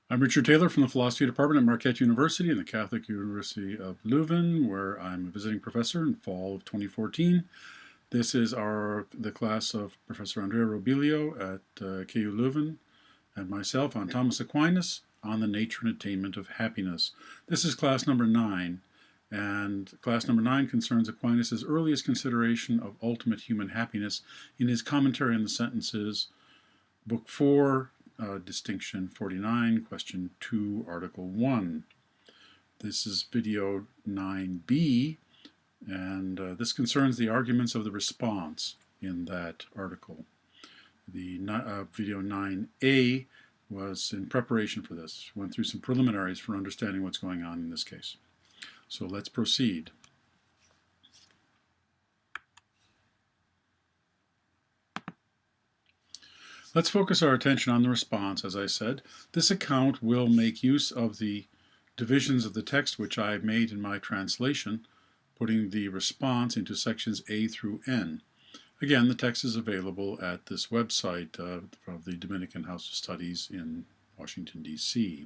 I'm Richard Taylor from the Philosophy Department at Marquette University and the Catholic University of Leuven, where I'm a visiting professor in fall of 2014. This is the class of Professor Andrea Robilio at KU Leuven and myself on Thomas Aquinas on the nature and attainment of happiness. This is class number 9, and class number 9 concerns Aquinas' earliest consideration of ultimate human happiness in his commentary on the sentences, Book 4, Distinction 49, Question 2, Article 1. This is video 9b, and this concerns the arguments of the response in that article. The video 9a was in preparation for this, went through some preliminaries for understanding what's going on in this case. So let's proceed. Let's focus our attention on the response. As I said, this account will make use of the divisions of the text which I made in my translation, putting the response into sections A through N. Again, the text is available at this website of the Dominican House of Studies in Washington, D.C.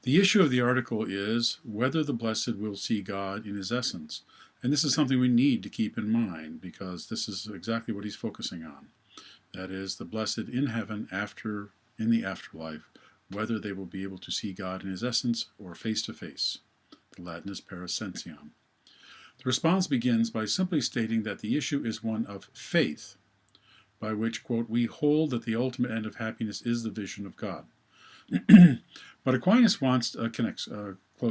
The issue of the article is whether the blessed will see God in his essence. And this is something we need to keep in mind, because this is exactly what he's focusing on. That is, the blessed in heaven in the afterlife, whether they will be able to see God in his essence or face to face. The Latin is per essentiam. The response begins by simply stating that the issue is one of faith, by which, quote, we hold that the ultimate end of happiness is the vision of God. But Aquinas close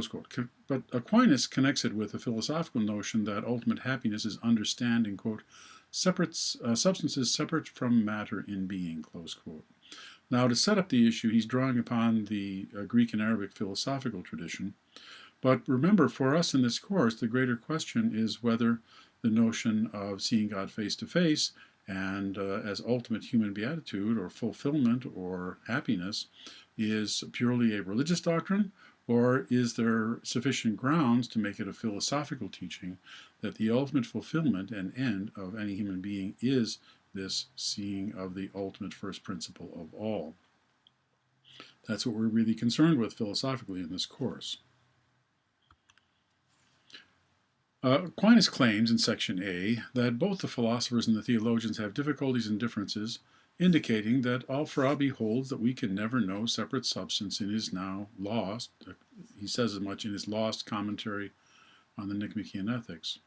quote, but Aquinas connects it with a philosophical notion that ultimate happiness is understanding, quote, substances separate from matter in being, close quote. Now, to set up the issue, he's drawing upon the Greek and Arabic philosophical tradition. But remember, for us in this course, the greater question is whether the notion of seeing God face to face and as ultimate human beatitude or fulfillment or happiness is purely a religious doctrine, or is there sufficient grounds to make it a philosophical teaching that the ultimate fulfillment and end of any human being is this seeing of the ultimate first principle of all? That's what we're really concerned with philosophically in this course. Aquinas claims in section A that both the philosophers and the theologians have difficulties and differences, indicating that Al-Farabi holds that we can never know separate substance in his now lost, he says as much in his lost commentary on the Nicomachean Ethics.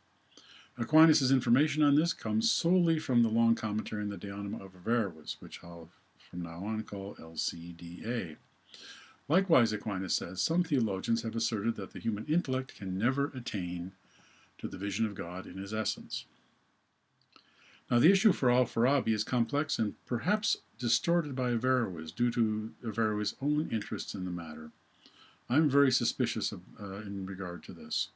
Aquinas' information on this comes solely from the long commentary on the De Anima of Averroes, which I'll from now on call LCDA. Likewise, Aquinas says, some theologians have asserted that the human intellect can never attain to the vision of God in his essence. Now, the issue for Al-Farabi is complex and perhaps distorted by Averroes due to Averroes' own interests in the matter. I'm very suspicious in regard to this.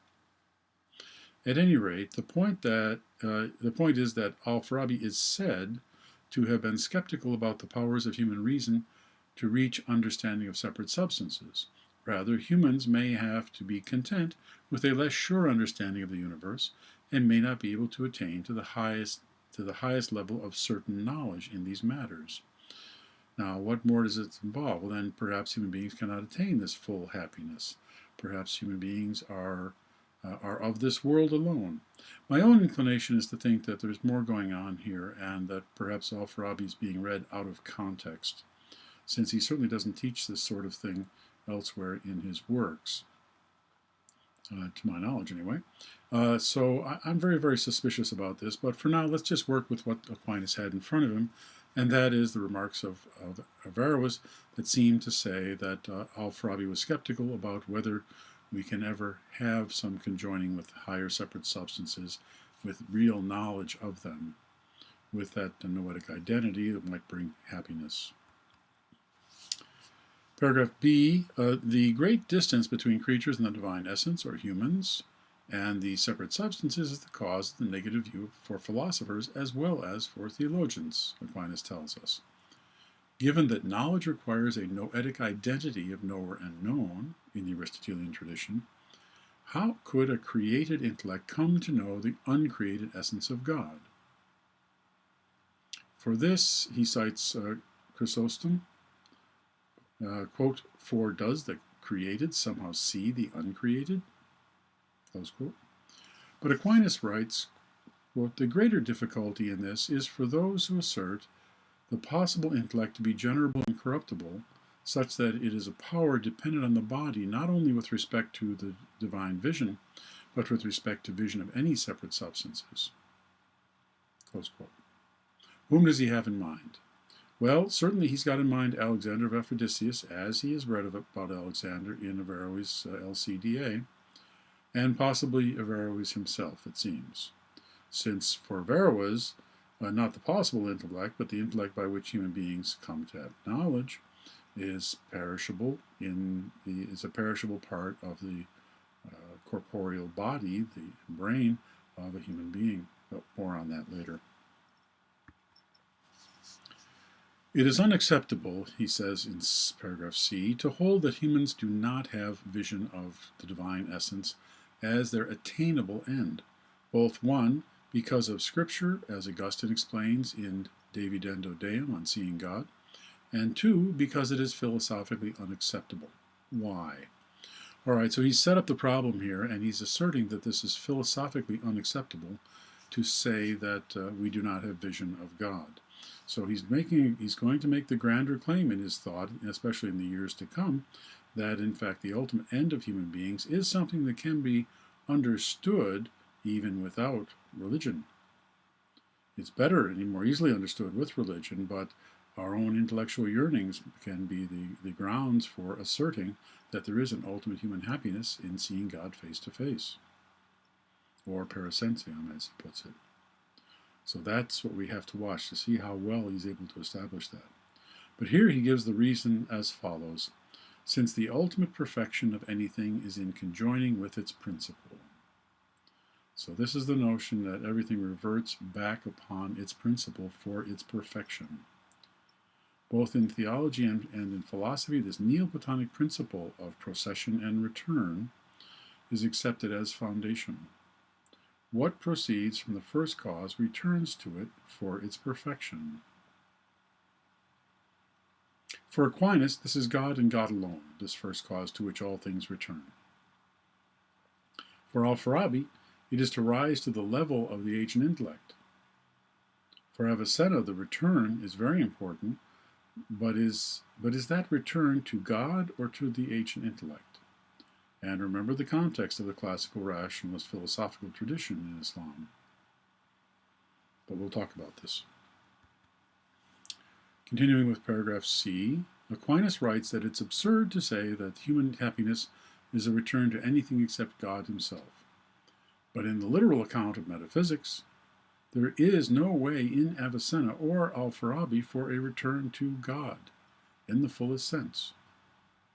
At any rate, the point is that Al-Farabi is said to have been skeptical about the powers of human reason to reach understanding of separate substances. Rather, humans may have to be content with a less sure understanding of the universe and may not be able to attain to the highest level of certain knowledge in these matters. Now, what more does it involve? Well, then perhaps human beings cannot attain this full happiness. Perhaps human beings are of this world alone. My own inclination is to think that there's more going on here, and that perhaps Al-Farabi is being read out of context, since he certainly doesn't teach this sort of thing elsewhere in his works, to my knowledge anyway. So I'm very, very suspicious about this, but for now let's just work with what Aquinas had in front of him, and that is the remarks of Averroes that seem to say that Al-Farabi was skeptical about whether we can ever have some conjoining with higher separate substances with real knowledge of them, with that noetic identity that might bring happiness. Paragraph B, the great distance between creatures and the divine essence, or humans, and the separate substances is the cause of the negative view for philosophers as well as for theologians, Aquinas tells us. Given that knowledge requires a noetic identity of knower and known in the Aristotelian tradition, how could a created intellect come to know the uncreated essence of God? For this, he cites Chrysostom, Quote, for does the created somehow see the uncreated? Close quote. But Aquinas writes, quote, the greater difficulty in this is for those who assert the possible intellect to be generable and corruptible, such that it is a power dependent on the body not only with respect to the divine vision, but with respect to vision of any separate substances. Close quote. Whom does he have in mind? Well, certainly he's got in mind Alexander of Ephrodiseus, as he has read about Alexander in Averroes' LCDA, and possibly Averroes himself, it seems. Since for Averroes, not the possible intellect, but the intellect by which human beings come to have knowledge, is perishable is a perishable part of the corporeal body, the brain of a human being. But more on that later. It is unacceptable, he says in paragraph C, to hold that humans do not have vision of the divine essence as their attainable end. Both one, because of Scripture, as Augustine explains in De Videndo Deum on seeing God, and two, because it is philosophically unacceptable. Why? All right, so he's set up the problem here, and he's asserting that this is philosophically unacceptable to say that we do not have vision of God. So he's going to make the grander claim in his thought, especially in the years to come, that in fact the ultimate end of human beings is something that can be understood even without religion. It's better and more easily understood with religion, but our own intellectual yearnings can be the grounds for asserting that there is an ultimate human happiness in seeing God face to face, or parasentium, as he puts it. So that's what we have to watch to see how well he's able to establish that. But here he gives the reason as follows: since the ultimate perfection of anything is in conjoining with its principle. So this is the notion that everything reverts back upon its principle for its perfection. Both in theology and in philosophy, this Neoplatonic principle of procession and return is accepted as foundation. What proceeds from the first cause returns to it for its perfection. For Aquinas, this is God and God alone, this first cause to which all things return. For Al-Farabi, it is to rise to the level of the ancient intellect. For Avicenna, the return is very important, but is that return to God or to the ancient intellect? And remember the context of the classical rationalist philosophical tradition in Islam. But we'll talk about this. Continuing with paragraph C, Aquinas writes that it's absurd to say that human happiness is a return to anything except God himself. But in the literal account of metaphysics, there is no way in Avicenna or Al-Farabi for a return to God in the fullest sense,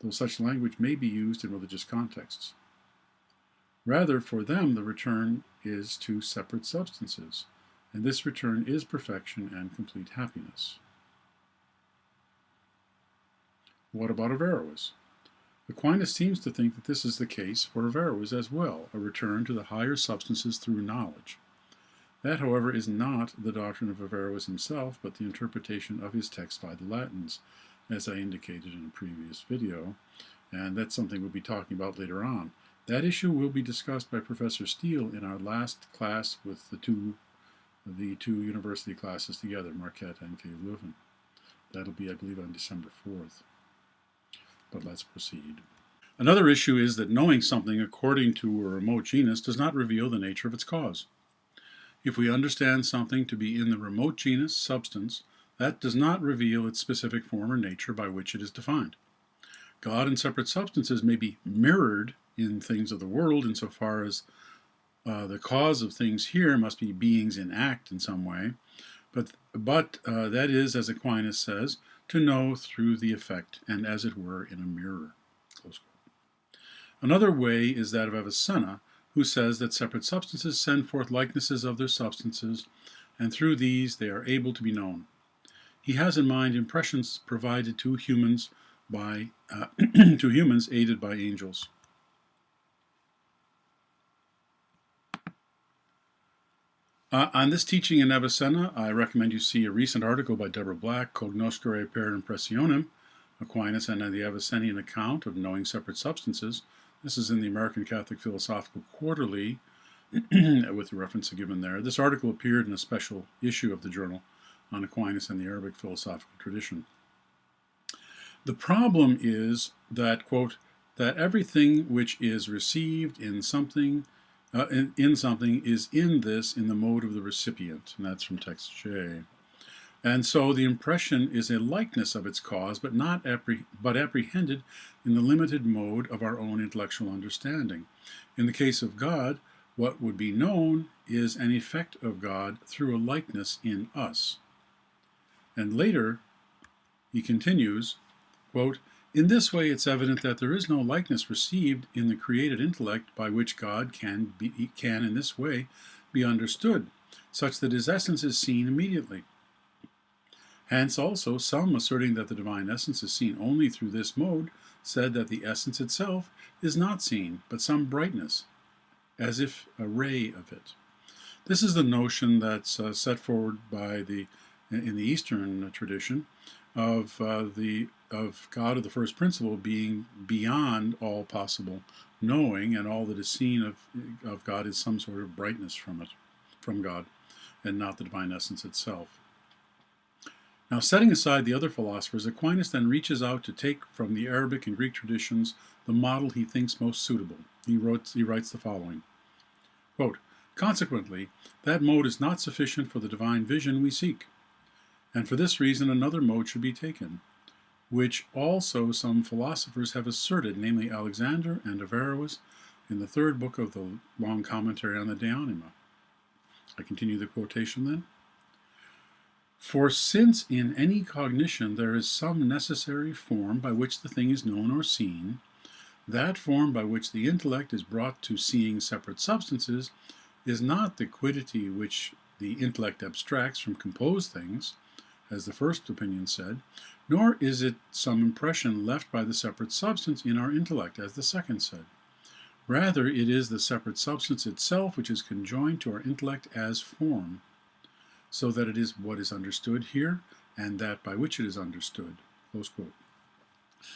though such language may be used in religious contexts. Rather, for them, the return is to separate substances, and this return is perfection and complete happiness. What about Averroes? Aquinas seems to think that this is the case for Averroes as well, a return to the higher substances through knowledge. That, however, is not the doctrine of Averroes himself, but the interpretation of his text by the Latins, as I indicated in a previous video, and that's something we'll be talking about later on. That issue will be discussed by Professor Steele in our last class with the two university classes together, Marquette and K. Leuven. That'll be, I believe, on December 4th. But let's proceed. Another issue is that knowing something according to a remote genus does not reveal the nature of its cause. If we understand something to be in the remote genus substance, that does not reveal its specific form or nature by which it is defined. God and separate substances may be mirrored in things of the world insofar as the cause of things here must be beings in act in some way, but that is, as Aquinas says, to know through the effect and as it were in a mirror. Close quote. Another way is that of Avicenna, who says that separate substances send forth likenesses of their substances, and through these they are able to be known. He has in mind impressions provided to humans aided by angels. On this teaching in Avicenna, I recommend you see a recent article by Deborah Black, Cognoscere per Impressionem, Aquinas and the Avicennian account of knowing separate substances. This is in the American Catholic Philosophical Quarterly, with the reference given there. This article appeared in a special issue of the journal on Aquinas and the Arabic philosophical tradition. The problem is that, quote, that everything which is received in something is in the mode of the recipient, and that's from text J. And so the impression is a likeness of its cause, but apprehended in the limited mode of our own intellectual understanding. In the case of God, what would be known is an effect of God through a likeness in us. And later, he continues, quote, in this way it's evident that there is no likeness received in the created intellect by which God can in this way be understood, such that his essence is seen immediately. Hence also some asserting that the divine essence is seen only through this mode said that the essence itself is not seen, but some brightness, as if a ray of it. This is the notion that's set forward by in the Eastern tradition of God of the first principle being beyond all possible knowing, and all that is seen of God is some sort of brightness from God, and not the divine essence itself. Now, setting aside the other philosophers, Aquinas then reaches out to take from the Arabic and Greek traditions the model he thinks most suitable. He writes the following, quote, consequently, that mode is not sufficient for the divine vision we seek, and for this reason another mode should be taken, which also some philosophers have asserted, namely Alexander and Averroes, in the third book of the long commentary on the De Anima. I continue the quotation then. For since in any cognition there is some necessary form by which the thing is known or seen, that form by which the intellect is brought to seeing separate substances is not the quiddity which the intellect abstracts from composed things, as the first opinion said, nor is it some impression left by the separate substance in our intellect, as the second said. Rather, it is the separate substance itself which is conjoined to our intellect as form, so that it is what is understood here, and that by which it is understood. Close quote.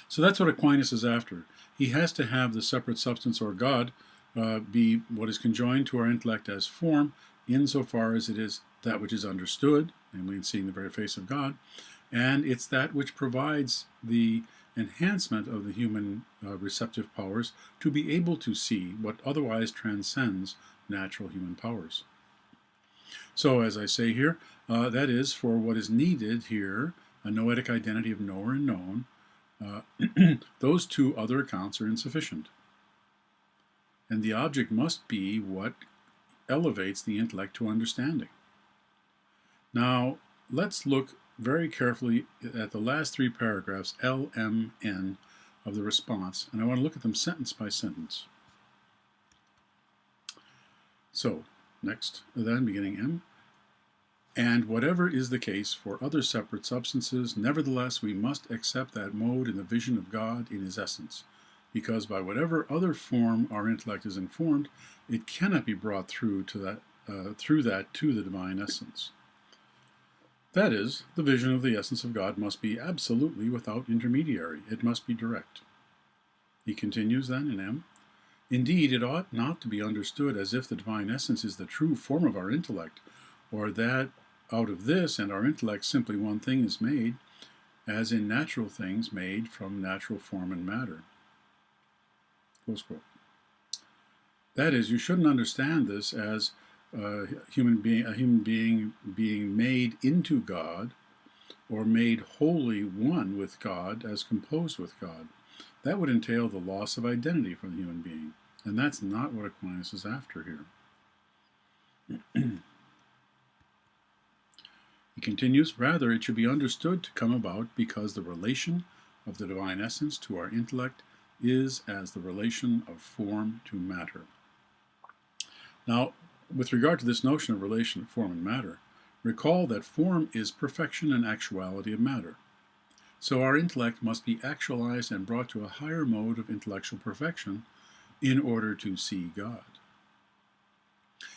So that's what Aquinas is after. He has to have the separate substance, or God, be what is conjoined to our intellect as form, insofar as it is that which is understood, namely in seeing the very face of God, and it's that which provides the enhancement of the human receptive powers to be able to see what otherwise transcends natural human powers. So, as I say here, that is, for what is needed here, a noetic identity of knower and known, those two other accounts are insufficient. And the object must be what elevates the intellect to understanding. Now, let's look very carefully at the last three paragraphs, L, M, N, of the response, and I want to look at them sentence by sentence. So, next, then, beginning M. And whatever is the case for other separate substances, nevertheless we must accept that mode in the vision of God in his essence, because by whatever other form our intellect is informed, it cannot be brought through that to the divine essence. That is, the vision of the essence of God must be absolutely without intermediary. It must be direct. He continues then in M. Indeed, it ought not to be understood as if the divine essence is the true form of our intellect, or that out of this and our intellect simply one thing is made, as in natural things made from natural form and matter. Close quote. That is, you shouldn't understand this as a human being being made into God, or made wholly one with God as composed with God. That would entail the loss of identity for the human being, and that's not what Aquinas is after here. He continues, rather it should be understood to come about because the relation of the divine essence to our intellect is as the relation of form to matter. Now, with regard to this notion of relation of form and matter, recall that form is perfection and actuality of matter. So our intellect must be actualized and brought to a higher mode of intellectual perfection in order to see God.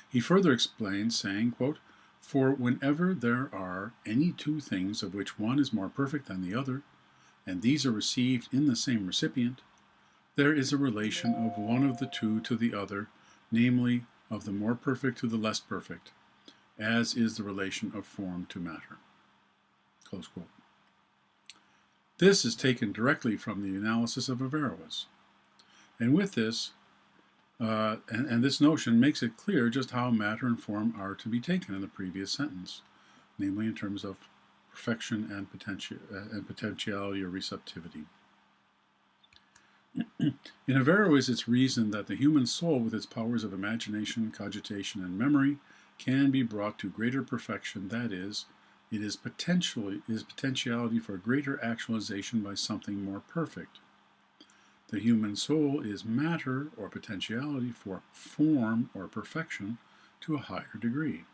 He further explains, saying, quote, for whenever there are any two things of which one is more perfect than the other, and these are received in the same recipient, there is a relation of one of the two to the other, namely of the more perfect to the less perfect, as is the relation of form to matter. Close quote. This is taken directly from the analysis of Averroes. And with this, this notion makes it clear just how matter and form are to be taken in the previous sentence, namely in terms of perfection and potentiality or receptivity. In Averroes, it's reasoned that the human soul, with its powers of imagination, cogitation, and memory, can be brought to greater perfection. That is, it is potentiality for greater actualization by something more perfect. The human soul is matter or potentiality for form or perfection to a higher degree.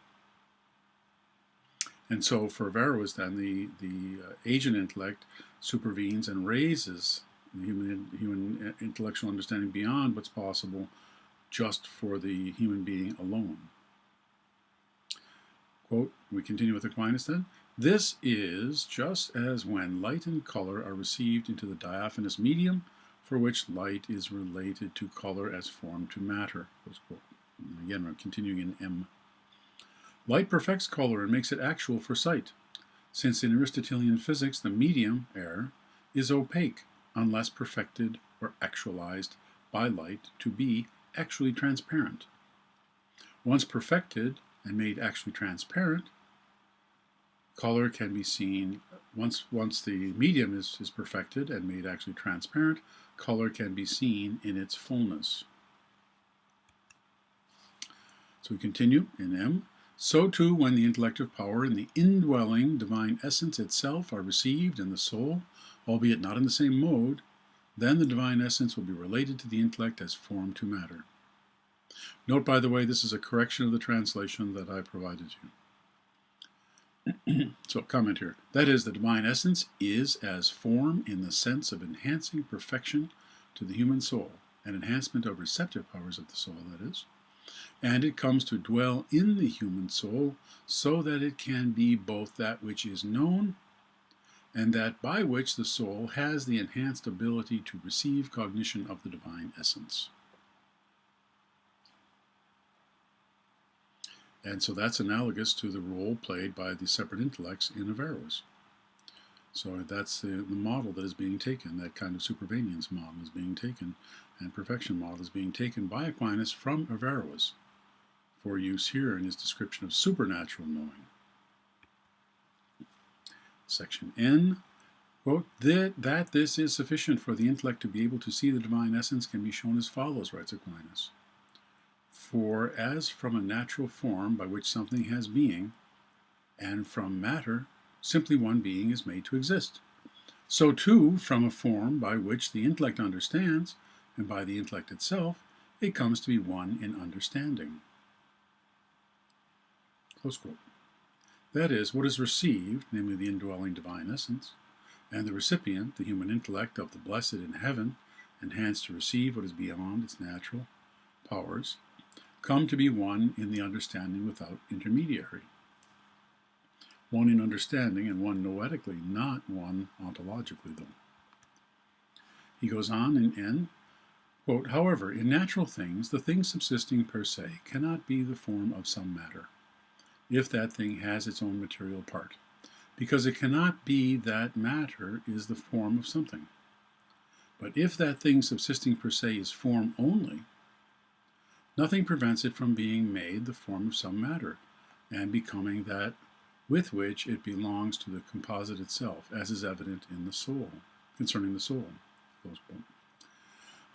And so for Averroes, then, the agent intellect supervenes and raises the human intellectual understanding beyond what's possible just for the human being alone. Quote, we continue with Aquinas then. This is just as when light and color are received into the diaphanous medium, for which light is related to color as form to matter. Close quote. And again, we're continuing in M. Light perfects color and makes it actual for sight, since in Aristotelian physics the medium, air, is opaque unless perfected or actualized by light to be actually transparent. Once perfected and made actually transparent, color can be seen. Once the medium is perfected and made actually transparent, color can be seen in its fullness. So we continue in M. So too, when the intellective power and the indwelling divine essence itself are received in the soul, albeit not in the same mode, then the divine essence will be related to the intellect as form to matter. Note, by the way, this is a correction of the translation that I provided you. So, comment here. That is, the divine essence is as form in the sense of enhancing perfection to the human soul, an enhancement of receptive powers of the soul, that is. And it comes to dwell in the human soul so that it can be both that which is known and that by which the soul has the enhanced ability to receive cognition of the divine essence. And so that's analogous to the role played by the separate intellects in Averroes. So that's the model that is being taken, that kind of supervenience model is being taken, and perfection model is being taken by Aquinas from Averroes for use here in his description of supernatural knowing. Section N, quote, that this is sufficient for the intellect to be able to see the divine essence can be shown as follows, writes Aquinas. For as from a natural form by which something has being, and from matter, simply one being is made to exist, so too from a form by which the intellect understands, and by the intellect itself, it comes to be one in understanding. Close quote. That is, what is received, namely the indwelling divine essence, and the recipient, the human intellect of the blessed in heaven, enhanced to receive what is beyond its natural powers, come to be one in the understanding without intermediary. One in understanding and one noetically, not one ontologically, though. He goes on in N, quote, however, in natural things, the thing subsisting per se cannot be the form of some matter, if that thing has its own material part, because it cannot be that matter is the form of something. But if that thing subsisting per se is form only, nothing prevents it from being made the form of some matter, and becoming that with which it belongs to the composite itself, as is evident in the soul, concerning the soul. Close quote.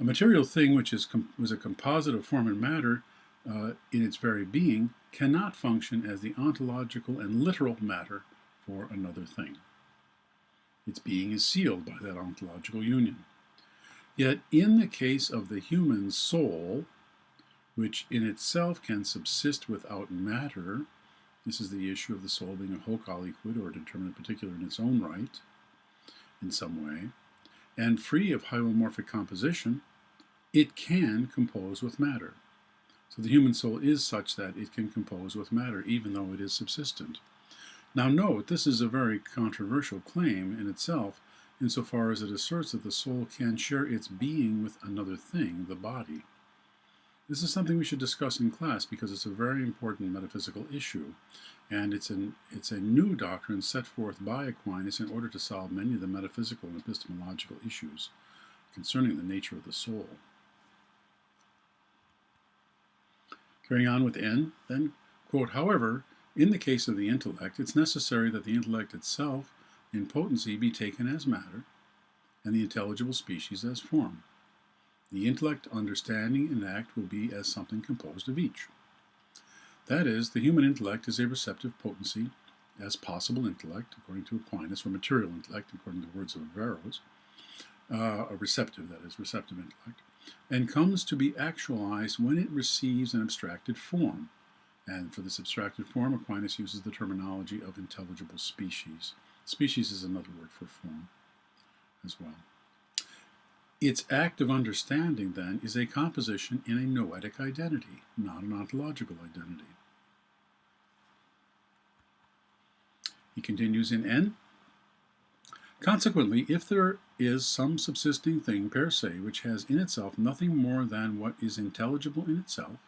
A material thing which was a composite of form and matter in its very being cannot function as the ontological and literal matter for another thing. Its being is sealed by that ontological union. Yet in the case of the human soul, which in itself can subsist without matter, this is the issue of the soul being a hoc aliquid, or a determinate particular in its own right, in some way, and free of hylomorphic composition, it can compose with matter. So the human soul is such that it can compose with matter, even though it is subsistent. Now note, this is a very controversial claim in itself, insofar as it asserts that the soul can share its being with another thing, the body. This is something we should discuss in class because it's a very important metaphysical issue, and it's a new doctrine set forth by Aquinas in order to solve many of the metaphysical and epistemological issues concerning the nature of the soul. Carrying on with N, then, quote, however, in the case of the intellect, it's necessary that the intellect itself in potency be taken as matter, and the intelligible species as form. The intellect, understanding, and act will be as something composed of each. That is, the human intellect is a receptive potency, as possible intellect, according to Aquinas, or material intellect, according to the words of Averroes, a receptive, that is, receptive intellect, and comes to be actualized when it receives an abstracted form. And for this abstracted form, Aquinas uses the terminology of intelligible species. Species is another word for form as well. Its act of understanding, then, is a composition in a noetic identity, not an ontological identity. He continues in N. Consequently, if there is some subsisting thing per se which has in itself nothing more than what is intelligible in itself,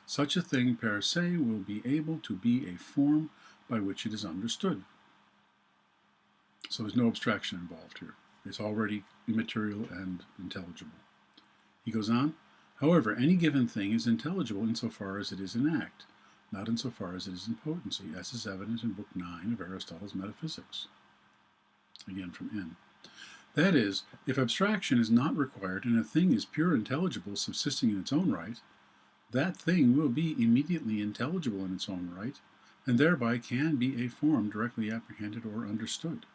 such a thing per se will be able to be a form by which it is understood. So there's no abstraction involved here. It's already immaterial and intelligible. He goes on, however, any given thing is intelligible insofar as it is in act, not insofar as it is in potency, as is evident in Book 9 of Aristotle's Metaphysics. Again from N. That is, if abstraction is not required and a thing is pure intelligible subsisting in its own right, that thing will be immediately intelligible in its own right, and thereby can be a form directly apprehended or understood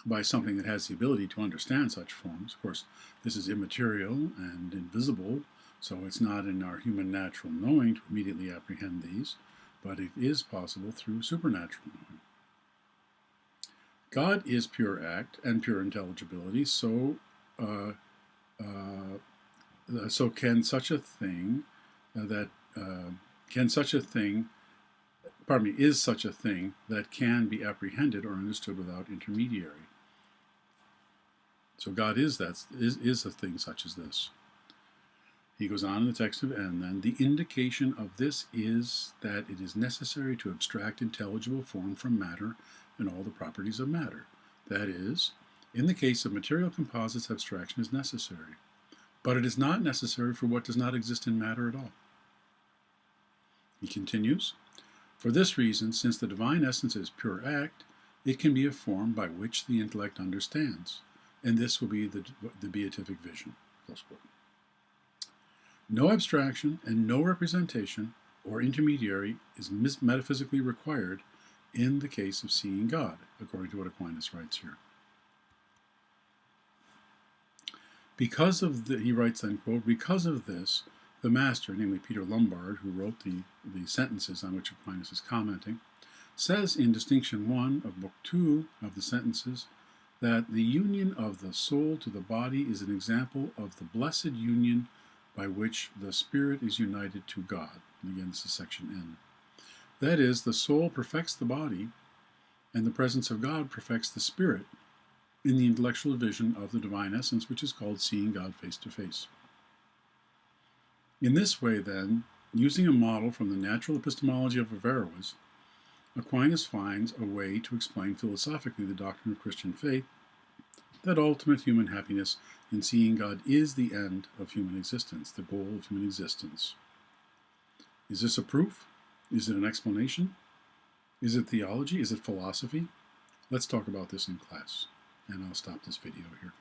by something that has the ability to understand such forms. Of course, this is immaterial and invisible, so it's not in our human natural knowing to immediately apprehend these, but it is possible through supernatural knowing. God is pure act and pure intelligibility, so can such a thing is such a thing that can be apprehended or understood without intermediary. So God is a thing such as this. He goes on in the text of N then, the indication of this is that it is necessary to abstract intelligible form from matter and all the properties of matter. That is, in the case of material composites, abstraction is necessary, but it is not necessary for what does not exist in matter at all. He continues, for this reason, since the divine essence is pure act, it can be a form by which the intellect understands, and this will be the beatific vision. Close quote. No abstraction and no representation or intermediary is metaphysically required in the case of seeing God, according to what Aquinas writes here. He writes then, quote, because of this, the master, namely Peter Lombard, who wrote the sentences on which Aquinas is commenting, says in distinction 1 of Book 2 of the sentences that the union of the soul to the body is an example of the blessed union by which the spirit is united to God. And again, this is section N. That is, the soul perfects the body, and the presence of God perfects the spirit in the intellectual vision of the divine essence, which is called seeing God face to face. In this way, then, using a model from the natural epistemology of Averroes, Aquinas finds a way to explain philosophically the doctrine of Christian faith, that ultimate human happiness in seeing God is the end of human existence, the goal of human existence. Is this a proof? Is it an explanation? Is it theology? Is it philosophy? Let's talk about this in class, and I'll stop this video here.